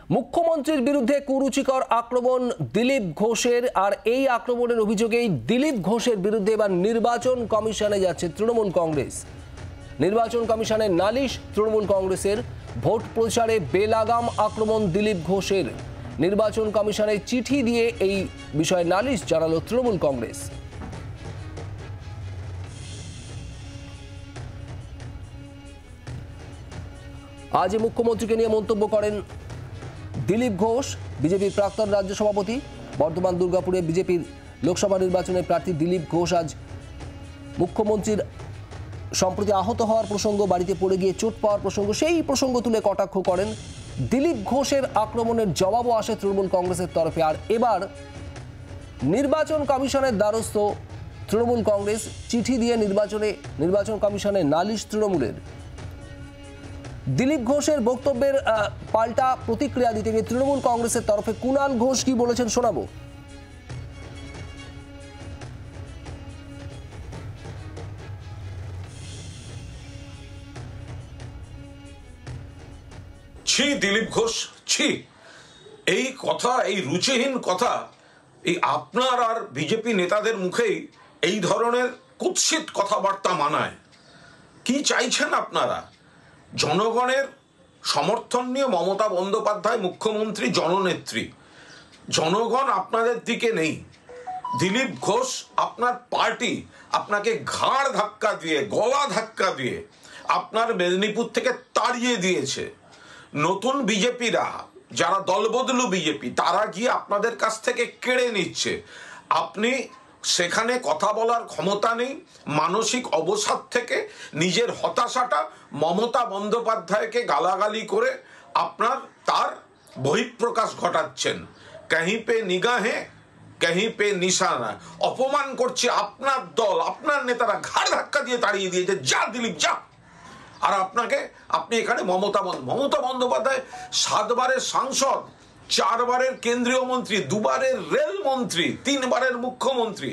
মুখ্যমন্ত্রীর বিরুদ্ধে কুরুচিকর আক্রমণ দিলীপ ঘোষের, আর এই আক্রমণের অভিযোগেই দিলীপ ঘোষের বিরুদ্ধে এবার নির্বাচন কমিশনে যাচ্ছে তৃণমূল কংগ্রেস। নির্বাচন কমিশনের নালিশ তৃণমূল কংগ্রেসের। ভোট প্রচারে বেলাগাম আক্রমণ দিলীপ ঘোষের। নির্বাচন কমিশনে চিঠি দিয়ে এই বিষয়ে নালিশ জানালো তৃণমূল কংগ্রেস। আজ মুখ্যমন্ত্রীকে নিয়ে মন্তব্য করেন দিলীপ ঘোষ। বিজেপির প্রাক্তন রাজ্য সভাপতি, বর্ধমান দুর্গাপুরে বিজেপির লোকসভা নির্বাচনের প্রার্থী দিলীপ ঘোষ আজ মুখ্যমন্ত্রীর সম্প্রতি আহত হওয়ার প্রসঙ্গ, বাড়িতে পড়ে গিয়ে চোট পাওয়ার প্রসঙ্গ, সেই প্রসঙ্গ তুলে কটাক্ষ করেন। দিলীপ ঘোষের আক্রমণের জবাবও আসে তৃণমূল কংগ্রেসের তরফে। আর এবার নির্বাচন কমিশনের দ্বারস্থ তৃণমূল কংগ্রেস। চিঠি দিয়ে নির্বাচন কমিশনে নালিশ তৃণমূলের। দিলীপ ঘোষের বক্তব্যের পাল্টা প্রতিক্রিয়া দিতে গিয়ে তৃণমূল কংগ্রেসের তরফে কুণাল ঘোষ কি বলেছেন শোনাবো। ছি দিলীপ ঘোষ, ছি। এই কথা, এই রুচিহীন কথা, এই আপনার আর বিজেপি নেতাদের মুখেই এই ধরনের কুৎসিত কথাবার্তা মানায়। কি চাইছেন আপনারা? জনগণের সমর্থন নিয়ে মমতা বন্দ্যোপাধ্যায় মুখ্যমন্ত্রী, জননেত্রী। জনগণ আপনাদের দিকে নেই। দিলীপ ঘোষ আপনার পার্টি আপনাকে ঘাড় ধাক্কা দিয়ে, গলা ধাক্কা দিয়ে আপনার মেদিনীপুর থেকে তাড়িয়ে দিয়েছে। নতুন বিজেপিরা, যারা দলবদলু বিজেপি, তারা গিয়ে আপনাদের কাছ থেকে কেড়ে নিচ্ছে। আপনি সেখানে কথা বলার ক্ষমতা নেই। মানসিক অবসাদ থেকে নিজের হতাশাটা মমতা বন্দ্যোপাধ্যায়কে গালাগালি করে আপনার তার বহিঃপ্রকাশ ঘটাচ্ছেন। কहीं पे নিগাহে, कहीं पे নিশানা। অপমান করছে আপনার দল, আপনার নেতারা ঘাড় ধাক্কা দিয়ে তাড়িয়ে দিয়েছে। যা দিলীপ যা। আর আপনি এখানে মমতা বন্দ্যোপাধ্যায় 7 বারের সাংসদ, 4 বারের কেন্দ্রীয় মন্ত্রী, 2 বারের রেল মন্ত্রী, 3 বারের মুখ্যমন্ত্রী।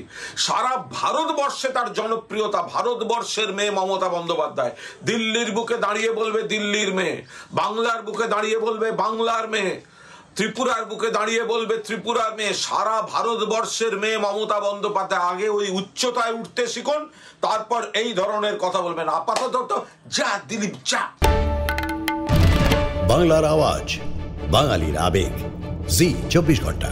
সারা ভারতবর্ষে তার জনপ্রিয়তা। ভারতবর্ষের মেয়ে মমতা বন্দ্যোপাধ্যায় দিল্লির বুকে দাঁড়িয়ে বলবে দিল্লির মেয়ে, বাংলার বুকে দাঁড়িয়ে বলবে বাংলার মেয়ে, ত্রিপুরার বুকে দাঁড়িয়ে বলবে ত্রিপুরার মেয়ে। সারা ভারতবর্ষের মেয়ে মমতা বন্দ্যোপাধ্যায়। আগে ওই উচ্চতায় উঠতে শিখুন, তারপর এই ধরনের কথা বলবেন। আপাতত যা দিলীপ যা। বাংলার আওয়াজ, বাঙালির আবেগ, জি 24 ঘন্টা।